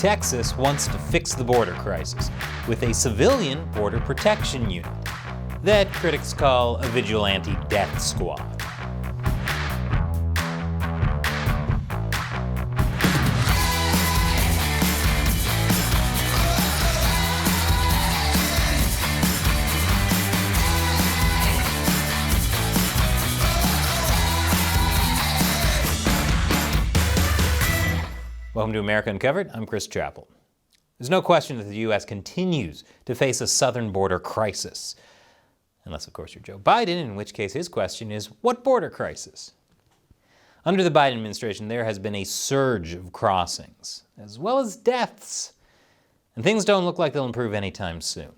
Texas wants to fix the border crisis with a civilian border protection unit that critics call a vigilante death squad. Welcome to America Uncovered. I'm Chris Chappell. There's no question that the U.S. continues to face a southern border crisis. Unless, of course, you're Joe Biden, in which case his question is, what border crisis? Under the Biden administration, there has been a surge of crossings, as well as deaths. And things don't look like they'll improve anytime soon.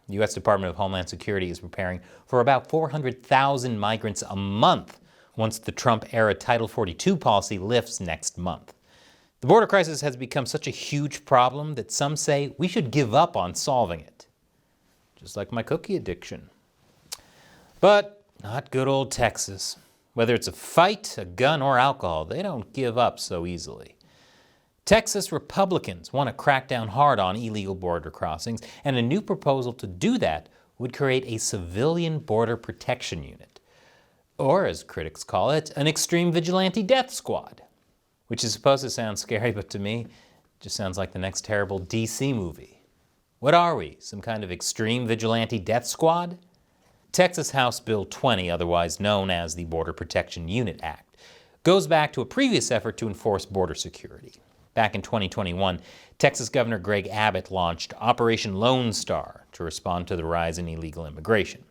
The U.S. Department of Homeland Security is preparing for about 400,000 migrants a month once the Trump-era Title 42 policy lifts next month. The border crisis has become such a huge problem that some say we should give up on solving it. Just like my cookie addiction. But not good old Texas. Whether it's a fight, a gun, or alcohol, they don't give up so easily. Texas Republicans want to crack down hard on illegal border crossings, and a new proposal to do that would create a civilian border protection unit. Or, as critics call it, an extreme vigilante death squad. Which is supposed to sound scary, but to me, it just sounds like the next terrible DC movie. What are we, some kind of extreme vigilante death squad? Texas House Bill 20, otherwise known as the Border Protection Unit Act, goes back to a previous effort to enforce border security. Back in 2021, Texas Governor Greg Abbott launched Operation Lone Star to respond to the rise in illegal immigration.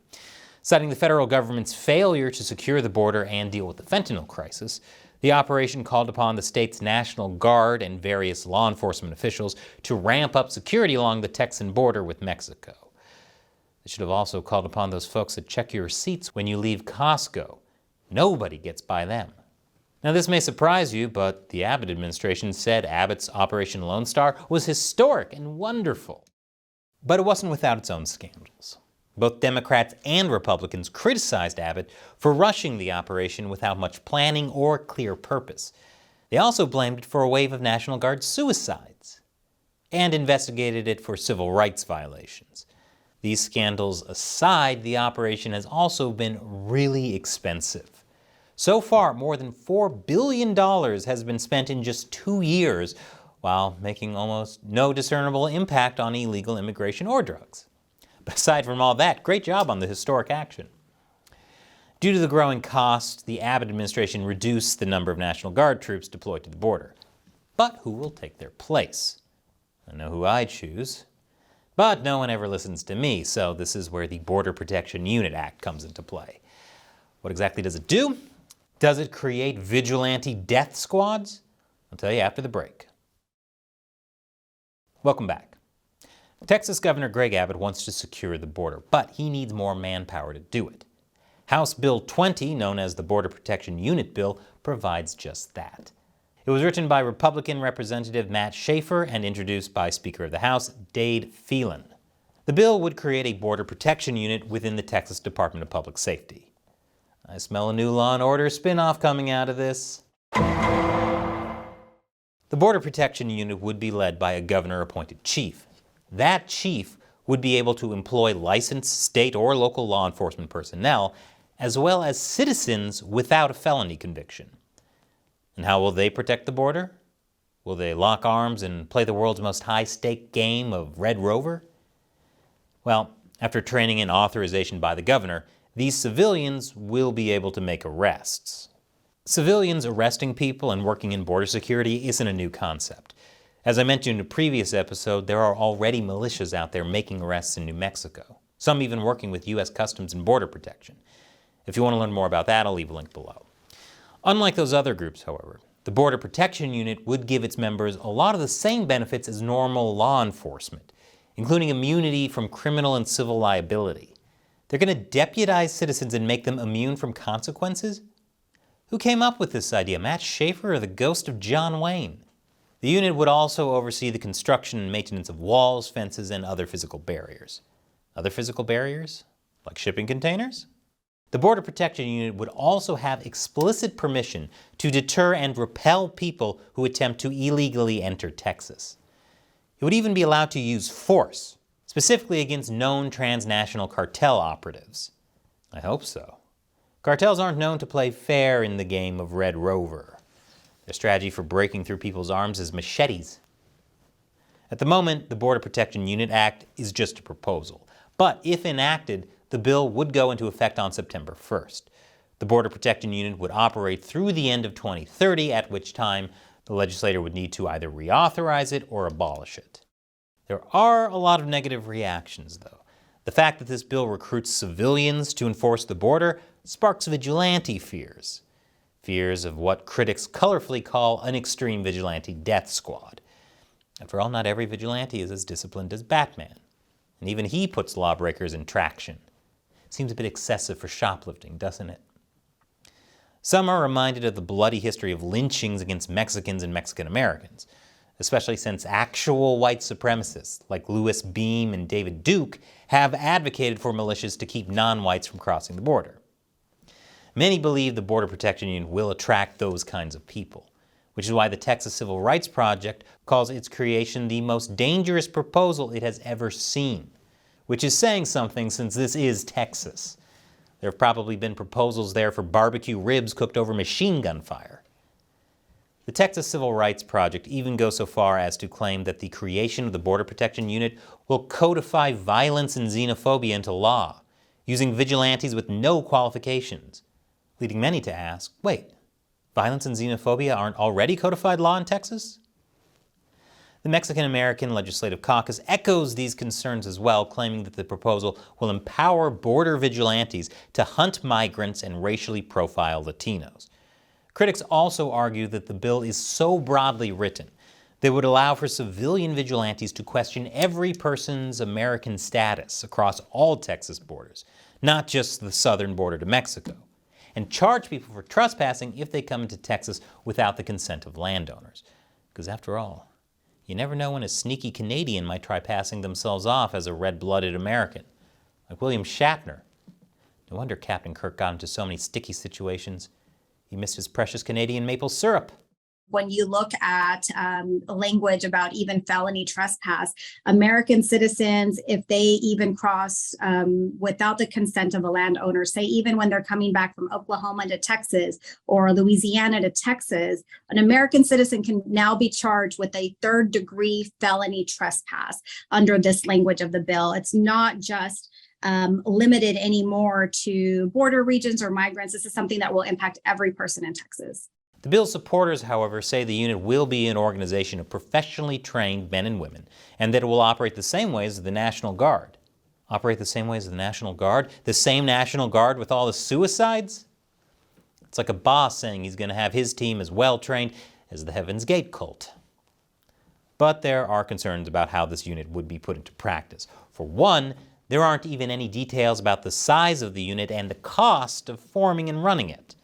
Citing the federal government's failure to secure the border and deal with the fentanyl crisis, the operation called upon the state's National Guard and various law enforcement officials to ramp up security along the Texan border with Mexico. They should have also called upon those folks to check your receipts when you leave Costco. Nobody gets by them. Now, this may surprise you, but the Abbott administration said Abbott's Operation Lone Star was historic and wonderful. But it wasn't without its own scandals. Both Democrats and Republicans criticized Abbott for rushing the operation without much planning or clear purpose. They also blamed it for a wave of National Guard suicides and investigated it for civil rights violations. These scandals aside, the operation has also been really expensive. So far, more than $4 billion has been spent in just 2 years, while making almost no discernible impact on illegal immigration or drugs. But aside from all that, great job on the historic action. Due to the growing cost, the Abbott administration reduced the number of National Guard troops deployed to the border. But who will take their place? I know who I'd choose. But no one ever listens to me, so this is where the Border Protection Unit Act comes into play. What exactly does it do? Does it create vigilante death squads? I'll tell you after the break. Welcome back. Texas Governor Greg Abbott wants to secure the border, but he needs more manpower to do it. House Bill 20, known as the Border Protection Unit Bill, provides just that. It was written by Republican Representative Matt Schaefer and introduced by Speaker of the House, Dade Phelan. The bill would create a border protection unit within the Texas Department of Public Safety. I smell a new Law & Order spin-off coming out of this. The Border Protection Unit would be led by a governor-appointed chief. That chief would be able to employ licensed state or local law enforcement personnel, as well as citizens without a felony conviction. And how will they protect the border? Will they lock arms and play the world's most high-stake game of Red Rover? Well, after training and authorization by the governor, these civilians will be able to make arrests. Civilians arresting people and working in border security isn't a new concept. As I mentioned in a previous episode, there are already militias out there making arrests in New Mexico, some even working with U.S. Customs and Border Protection. If you want to learn more about that, I'll leave a link below. Unlike those other groups, however, the Border Protection Unit would give its members a lot of the same benefits as normal law enforcement, including immunity from criminal and civil liability. They're going to deputize citizens and make them immune from consequences? Who came up with this idea, Matt Schaefer or the ghost of John Wayne? The unit would also oversee the construction and maintenance of walls, fences, and other physical barriers. Other physical barriers? Like shipping containers? The Border Protection Unit would also have explicit permission to deter and repel people who attempt to illegally enter Texas. It would even be allowed to use force, specifically against known transnational cartel operatives. I hope so. Cartels aren't known to play fair in the game of Red Rover. Their strategy for breaking through people's arms is machetes. At the moment, the Border Protection Unit Act is just a proposal. But if enacted, the bill would go into effect on September 1st. The Border Protection Unit would operate through the end of 2030, at which time the legislator would need to either reauthorize it or abolish it. There are a lot of negative reactions, though. The fact that this bill recruits civilians to enforce the border sparks vigilante fears. Fears of what critics colorfully call an extreme vigilante death squad. After all, not every vigilante is as disciplined as Batman. And even he puts lawbreakers in traction. Seems a bit excessive for shoplifting, doesn't it? Some are reminded of the bloody history of lynchings against Mexicans and Mexican Americans, especially since actual white supremacists like Louis Beam and David Duke have advocated for militias to keep non-whites from crossing the border. Many believe the Border Protection Unit will attract those kinds of people, which is why the Texas Civil Rights Project calls its creation the most dangerous proposal it has ever seen, which is saying something since this is Texas. There have probably been proposals there for barbecue ribs cooked over machine gun fire. The Texas Civil Rights Project even goes so far as to claim that the creation of the Border Protection Unit will codify violence and xenophobia into law, using vigilantes with no qualifications, leading many to ask, wait, violence and xenophobia aren't already codified law in Texas? The Mexican American Legislative Caucus echoes these concerns as well, claiming that the proposal will empower border vigilantes to hunt migrants and racially profile Latinos. Critics also argue that the bill is so broadly written that it would allow for civilian vigilantes to question every person's American status across all Texas borders, not just the southern border to Mexico, and charge people for trespassing if they come into Texas without the consent of landowners. Because after all, you never know when a sneaky Canadian might try passing themselves off as a red-blooded American, like William Shatner. No wonder Captain Kirk got into so many sticky situations. He missed his precious Canadian maple syrup. When you look at language about even felony trespass, American citizens, if they even cross without the consent of a landowner, say even when they're coming back from Oklahoma to Texas or Louisiana to Texas, an American citizen can now be charged with a third-degree felony trespass under this language of the bill. It's not just limited anymore to border regions or migrants. This is something that will impact every person in Texas. The bill's supporters, however, say the unit will be an organization of professionally trained men and women, and that it will operate the same way as the National Guard. Operate the same way as the National Guard? The same National Guard with all the suicides? It's like a boss saying he's going to have his team as well trained as the Heaven's Gate cult. But there are concerns about how this unit would be put into practice. For one, there aren't even any details about the size of the unit and the cost of forming and running it.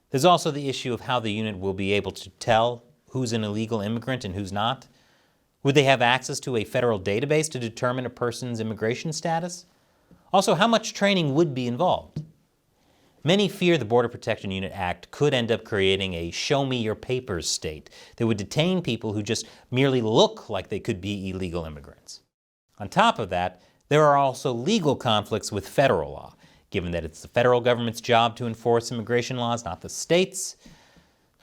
There's also the issue of how the unit will be able to tell who's an illegal immigrant and who's not. Would they have access to a federal database to determine a person's immigration status? Also, how much training would be involved? Many fear the Border Protection Unit Act could end up creating a show-me-your-papers state that would detain people who just merely look like they could be illegal immigrants. On top of that, there are also legal conflicts with federal law, given that it's the federal government's job to enforce immigration laws, not the states.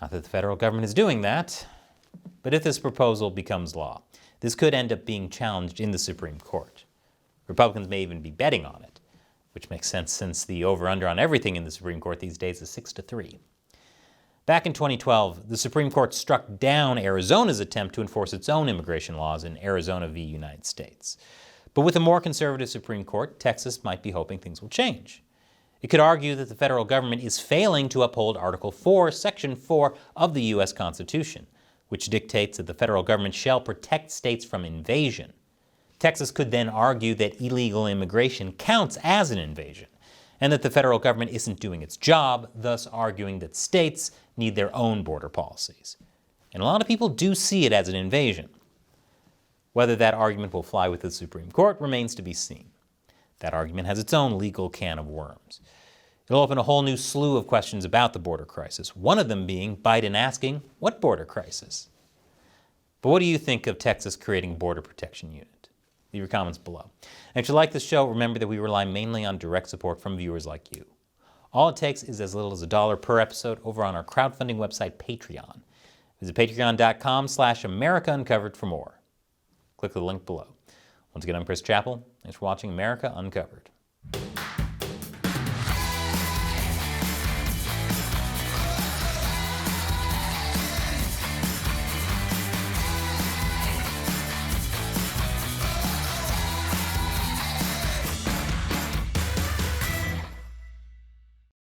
Not that the federal government is doing that. But if this proposal becomes law, this could end up being challenged in the Supreme Court. Republicans may even be betting on it, which makes sense since the over-under on everything in the Supreme Court these days is 6-3. Back in 2012, the Supreme Court struck down Arizona's attempt to enforce its own immigration laws in Arizona v. United States. But with a more conservative Supreme Court, Texas might be hoping things will change. It could argue that the federal government is failing to uphold Article 4, Section 4 of the U.S. Constitution, which dictates that the federal government shall protect states from invasion. Texas could then argue that illegal immigration counts as an invasion, and that the federal government isn't doing its job, thus arguing that states need their own border policies. And a lot of people do see it as an invasion. Whether that argument will fly with the Supreme Court remains to be seen. That argument has its own legal can of worms. It'll open a whole new slew of questions about the border crisis, one of them being Biden asking, what border crisis? But what do you think of Texas creating Border Protection Unit? Leave your comments below. And if you like this show, remember that we rely mainly on direct support from viewers like you. All it takes is as little as $1 per episode over on our crowdfunding website, Patreon. Visit patreon.com/America Uncovered for more. Click the link below. Once again, I'm Chris Chappell. Thanks for watching America Uncovered.